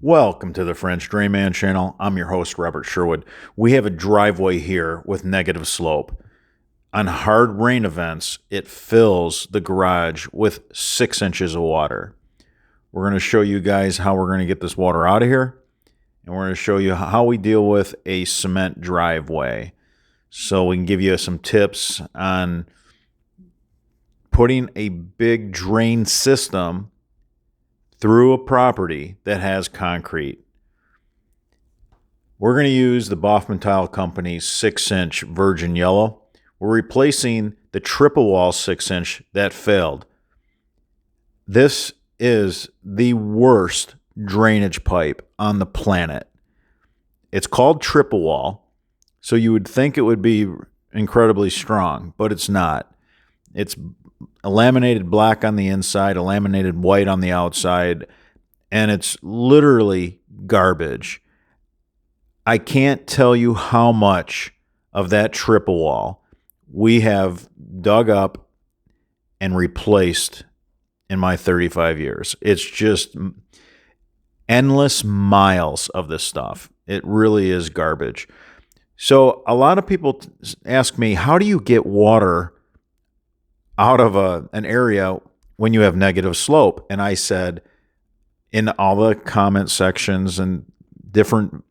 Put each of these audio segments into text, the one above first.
Welcome to the French Drainman channel. I'm your host, Robert Sherwood. We have a driveway here with negative slope. On hard rain events, it fills the garage with 6 inches of water. We're going to show you guys how we're going to get this water out of here, and we're going to show you how we deal with a cement driveway. So we can give you some tips on putting a big drain system through a property that has concrete. We're going to use the Baughman Tile Company's 6-inch virgin yellow. We're replacing the triple wall 6-inch that failed. This is the worst drainage pipe on the planet. It's called triple wall, so you would think it would be incredibly strong, but it's not. It's a laminated black on the inside, a laminated white on the outside, and it's literally garbage. I can't tell you how much of that triple wall we have dug up and replaced in my 35 years. It's just endless miles of this stuff. It really is garbage. So a lot of people ask me, how do you get water out of an area when you have negative slope? And I said, in all the comment sections and different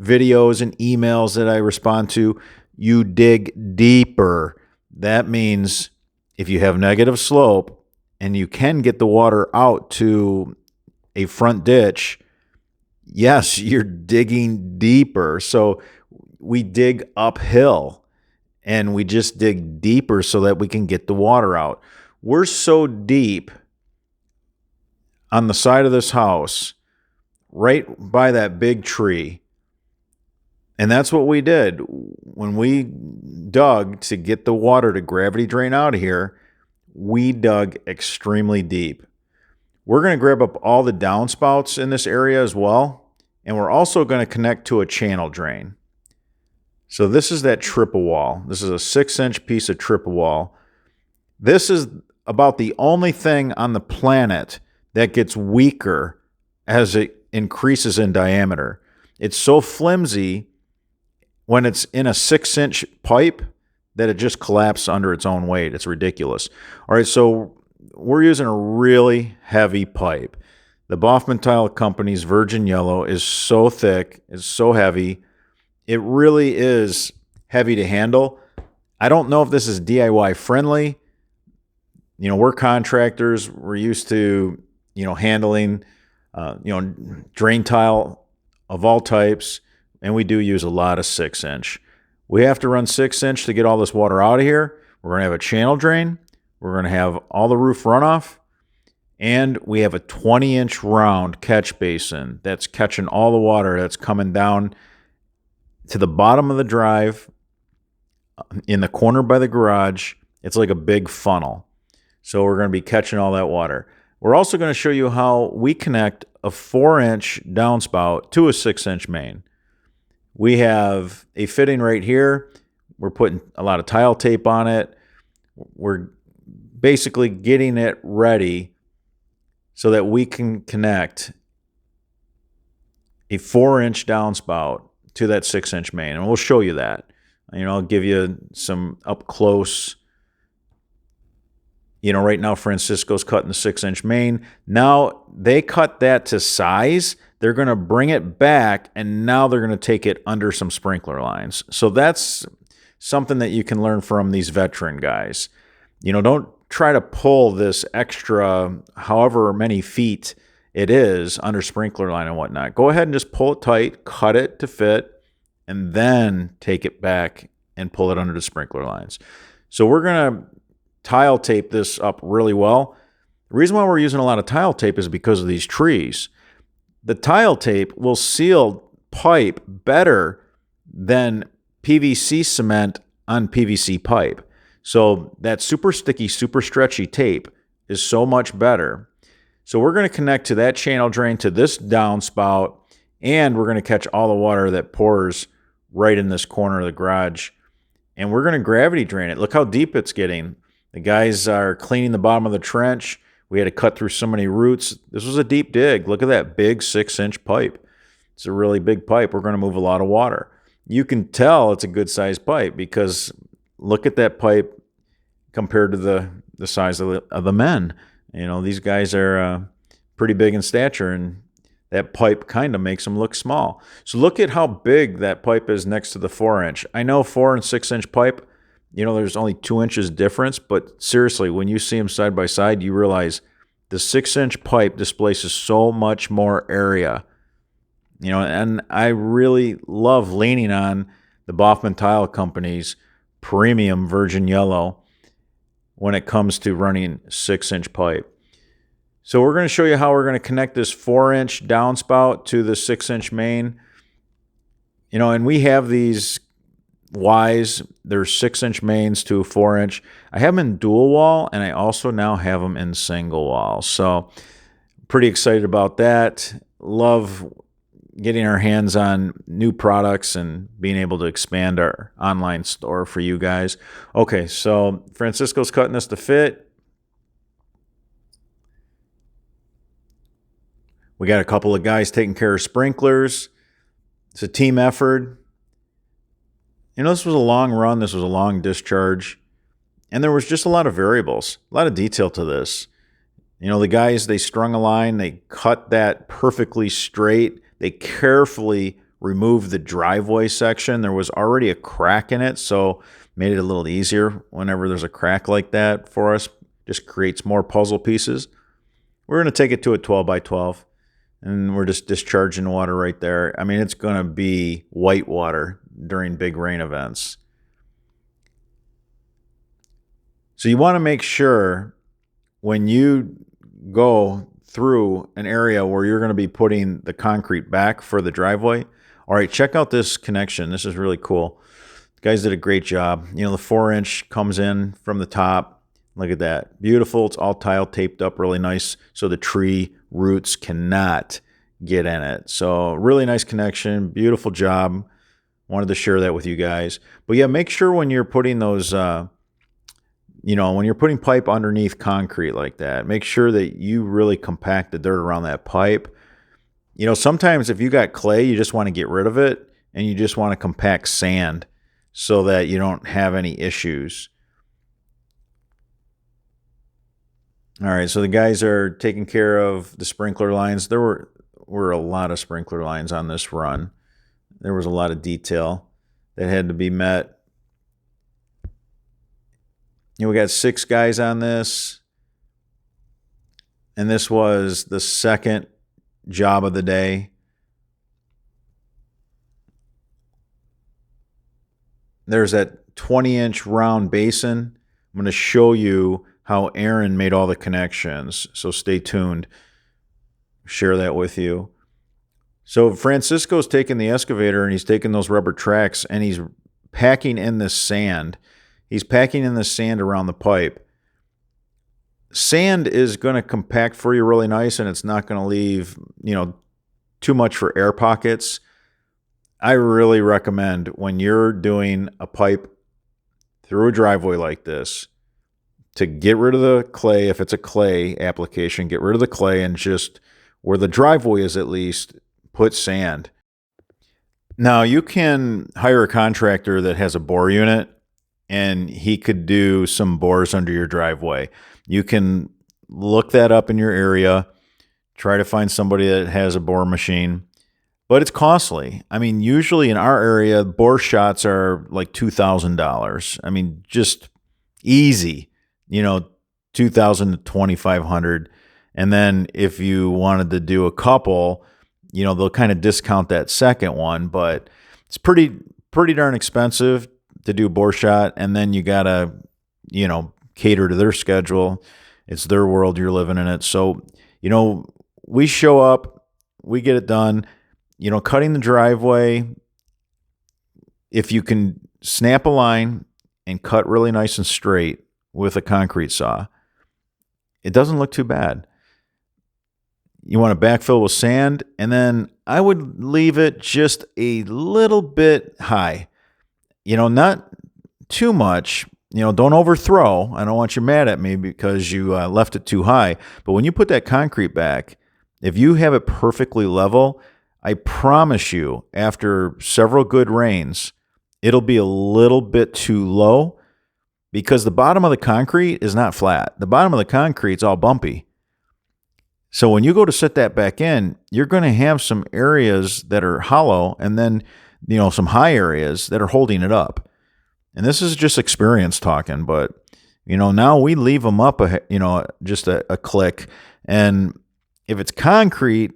videos and emails that I respond to, you dig deeper. That means if you have negative slope and you can get the water out to a front ditch, yes, you're digging deeper. So we dig uphill. And we just dig deeper so that we can get the water out. We're so deep on the side of this house, right by that big tree. And that's what we did. When we dug to get the water to gravity drain out of here, we dug extremely deep. We're going to grab up all the downspouts in this area as well. And we're also going to connect to a channel drain. So this is that triple wall. This is a 6-inch piece of triple wall. This is about the only thing on the planet that gets weaker as it increases in diameter. It's so flimsy when it's in a 6-inch pipe that it just collapses under its own weight. It's ridiculous. All right, so we're using a really heavy pipe. The Baughman Tile Company's Virgin Yellow is so thick, it's so heavy. It really is heavy to handle. I don't know if this is DIY friendly. You know, we're contractors. We're used to, handling, drain tile of all types. And we do use a lot of 6-inch. We have to run 6-inch to get all this water out of here. We're going to have a channel drain. We're going to have all the roof runoff. And we have a 20-inch round catch basin that's catching all the water that's coming down to the bottom of the drive in the corner by the garage. It's like a big funnel. So we're going to be catching all that water. We're also going to show you how we connect a 4-inch downspout to a 6-inch main. We have a fitting right here. We're putting a lot of tile tape on it. We're basically getting it ready so that we can connect a 4-inch downspout to that 6-inch main, and we'll show you that. I'll give you some up close. Right now Francisco's cutting the 6-inch main. Now they cut that to size. They're going to bring it back, and now they're going to take it under some sprinkler lines. So that's something that you can learn from these veteran guys. Don't try to pull this extra however many feet it is under sprinkler line and whatnot. Go ahead and just pull it tight, cut it to fit, and then take it back and pull it under the sprinkler lines. So we're going to tile tape this up really well. The reason why we're using a lot of tile tape is because of these trees. The tile tape will seal pipe better than PVC cement on PVC pipe. So that super sticky, super stretchy tape is so much better. So we're going to connect to that channel drain to this downspout, and we're going to catch all the water that pours right in this corner of the garage. And we're going to gravity drain it. Look how deep it's getting. The guys are cleaning the bottom of the trench. We had to cut through so many roots. This was a deep dig. Look at that big 6-inch pipe. It's a really big pipe. We're going to move a lot of water. You can tell it's a good sized pipe because look at that pipe compared to the size of the men. You know, these guys are pretty big in stature, and that pipe kind of makes them look small. So look at how big that pipe is next to the 4-inch. I know 4 and 6-inch pipe, you know, there's only 2 inches difference, but seriously, when you see them side by side, you realize the 6-inch pipe displaces so much more area. You know, and I really love leaning on the Baughman Tile Company's premium virgin yellow when it comes to running 6-inch pipe. So we're going to show you how we're going to connect this 4-inch downspout to the 6-inch main. You know, and we have these Ys. They're 6-inch mains to a 4-inch. I have them in dual wall, and I also now have them in single wall. So pretty excited about that. Love getting our hands on new products and being able to expand our online store for you guys. Okay, so Francisco's cutting this to fit. We got a couple of guys taking care of sprinklers. It's a team effort. You know, this was a long run. This was a long discharge. And there was just a lot of variables, a lot of detail to this. You know, the guys, they strung a line. They cut that perfectly straight. They carefully removed the driveway section. There was already a crack in it, so made it a little easier whenever there's a crack like that for us. Just creates more puzzle pieces. We're going to take it to a 12 by 12. And we're just discharging water right there. I mean, it's going to be white water during big rain events. So you want to make sure when you go through an area where you're going to be putting the concrete back for the driveway. All right, check out this connection. This is really cool. The guys did a great job. You know, the 4-inch comes in from the top. Look at that. Beautiful. It's all tile taped up really nice so the tree roots cannot get in it. So really nice connection. Beautiful job. Wanted to share that with you guys. But yeah, make sure when you're putting those, you know, when you're putting pipe underneath concrete like that, make sure that you really compact the dirt around that pipe. You know, sometimes if you got clay, you just want to get rid of it and you just want to compact sand so that you don't have any issues. All right, so the guys are taking care of the sprinkler lines. There were a lot of sprinkler lines on this run. There was a lot of detail that had to be met. You know, we got 6 guys on this, and this was the second job of the day. There's that 20-inch round basin. I'm going to show you how Aaron made all the connections, so stay tuned. Share that with you. So Francisco's taking the excavator and he's taking those rubber tracks and he's packing in this sand. He's packing in the sand around the pipe. Sand is going to compact for you really nice, and it's not going to leave, you know, too much for air pockets. I really recommend when you're doing a pipe through a driveway like this to get rid of the clay. If it's a clay application, get rid of the clay and just where the driveway is at least put sand. Now you can hire a contractor that has a bore unit and he could do some bores under your driveway. You can look that up in your area, try to find somebody that has a bore machine, but it's costly. I mean, usually in our area, bore shots are like $2,000. I mean, just easy, you know, $2,000 to $2,500. And then if you wanted to do a couple, you know, they'll kind of discount that second one, but it's pretty darn expensive to do bore shot. And then you gotta, you know, cater to their schedule. It's their world, you're living in it. So, you know, we show up, we get it done. You know, cutting the driveway, if you can snap a line and cut really nice and straight with a concrete saw, it doesn't look too bad. You want to backfill with sand, and then I would leave it just a little bit high. You know, not too much, don't overthrow. I don't want you mad at me because you left it too high. But when you put that concrete back, if you have it perfectly level, I promise you, after several good rains, it'll be a little bit too low because the bottom of the concrete is not flat. The bottom of the concrete's all bumpy. So when you go to set that back in, you're going to have some areas that are hollow and then, some high areas that are holding it up. And this is just experience talking, but now we leave them up just a click. And if it's concrete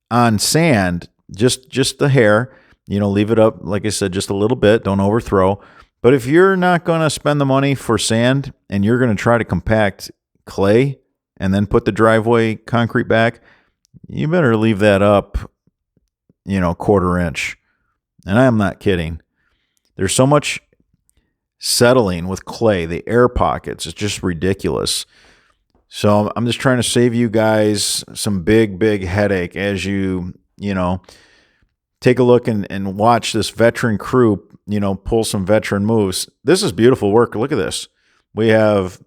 on sand, just a hair, leave it up, like I said, just a little bit, don't overthrow. But if you're not going to spend the money for sand and you're going to try to compact clay and then put the driveway concrete back, you better leave that up, quarter inch. And I am not kidding. There's so much settling with clay, the air pockets, it's just ridiculous. So I'm just trying to save you guys some big headache as you take a look and watch this veteran crew, pull some veteran moves. This is beautiful work. Look at this. We have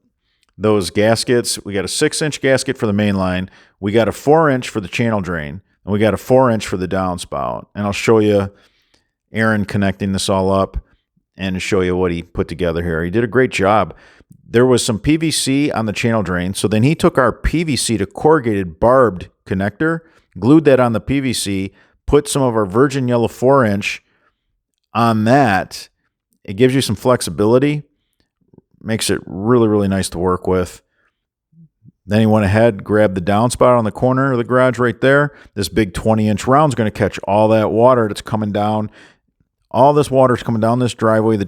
those gaskets. We got a 6-inch gasket for the main line. We got a 4-inch for the channel drain, and we got a 4-inch for the downspout. And I'll show you Aaron connecting this all up and show you what he put together here. He did a great job. There was some PVC on the channel drain, so then he took our PVC to corrugated barbed connector, glued that on the PVC, put some of our virgin yellow 4-inch on that. It gives you some flexibility, makes it really nice to work with. Then he went ahead, grabbed the downspout on the corner of the garage right there. This big 20-inch round is going to catch all that water that's coming down. All this water is coming down this driveway.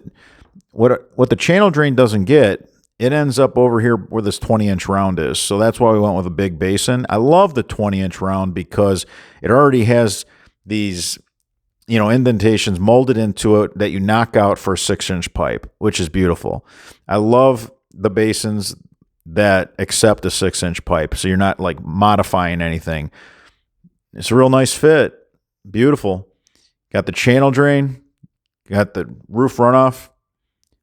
What the channel drain doesn't get, it ends up over here where this 20-inch round is. So that's why we went with a big basin. I love the 20-inch round because it already has these, indentations molded into it that you knock out for a 6-inch pipe, which is beautiful. I love the basins that accept a 6-inch pipe, so you're not like modifying anything. It's a real nice fit. Beautiful. Got the channel drain. Got the roof runoff.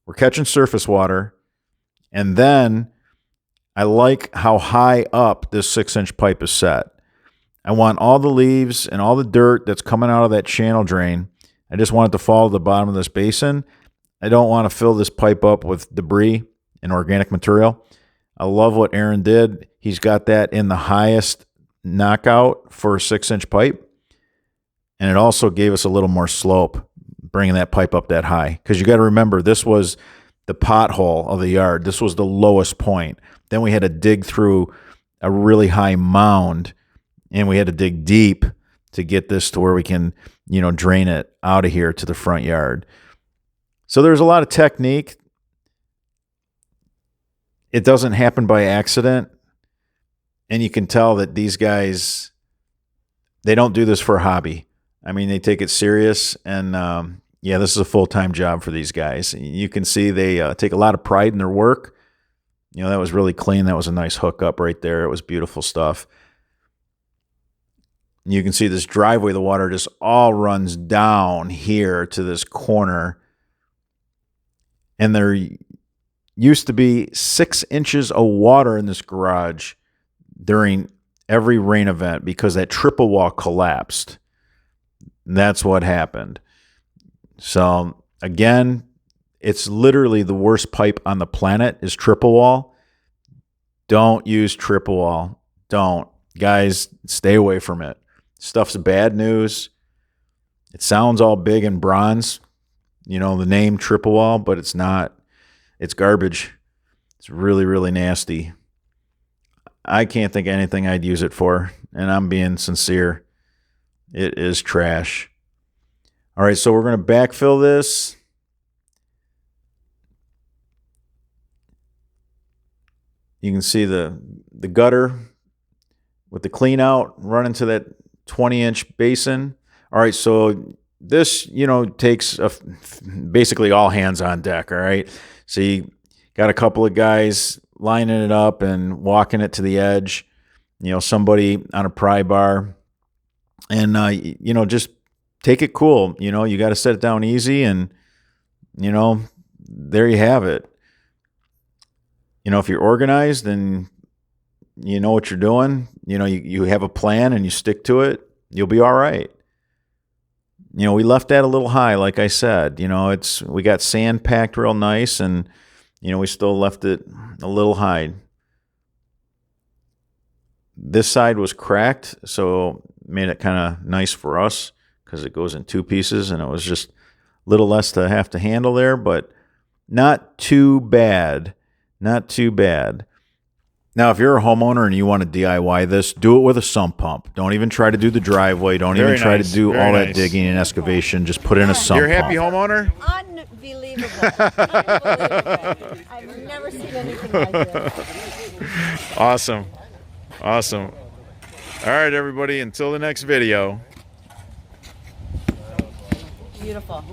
We're catching surface water. And then I like how high up this 6-inch pipe is set. I want all the leaves and all the dirt that's coming out of that channel drain. I just want it to fall to the bottom of this basin. I don't want to fill this pipe up with debris and organic material. I love what Aaron did. He's got that in the highest knockout for a 6-inch pipe. And it also gave us a little more slope, bringing that pipe up that high. Because you got to remember, this was the pothole of the yard. This was the lowest point. Then we had to dig through a really high mound, and we had to dig deep to get this to where we can, drain it out of here to the front yard. So there's a lot of technique. It doesn't happen by accident. And you can tell that these guys, they don't do this for a hobby. I mean, they take it serious, and this is a full-time job for these guys. You can see they take a lot of pride in their work. That was really clean. That was a nice hookup right there. It was beautiful stuff. You can see this driveway, the water just all runs down here to this corner. And there used to be 6 inches of water in this garage during every rain event because that triple wall collapsed. That's what happened. So again, it's literally the worst pipe on the planet is triple wall. Don't use triple wall. Don't. Guys, stay away from it. Stuff's bad news. It sounds all big and bronze, the name triple wall, but it's not. It's garbage. It's really nasty. I can't think of anything I'd use it for, and I'm being sincere. It is trash. All right, so we're going to backfill this. You can see the gutter with the clean out running to that 20-inch basin. All right, so this, takes basically all hands on deck, all right? So you got a couple of guys lining it up and walking it to the edge, somebody on a pry bar. And, just take it cool. You got to set it down easy, and, there you have it. You know, if you're organized and you know what you're doing, you know, you have a plan and you stick to it, you'll be all right. You know, we left that a little high, like I said. You know, we got sand packed real nice, and, you know, we still left it a little high. This side was cracked, so made it kind of nice for us because it goes in two pieces, and it was just a little less to have to handle there, but not too bad. Not too bad. Now, if you're a homeowner and you want to DIY this, do it with a sump pump. Don't even try to do the driveway. Don't even try to do all that digging and excavation. Just put in a sump pump. You're a happy homeowner? Unbelievable. Unbelievable. I've never seen anything like this. Awesome. Awesome. All right, everybody, until the next video. Beautiful.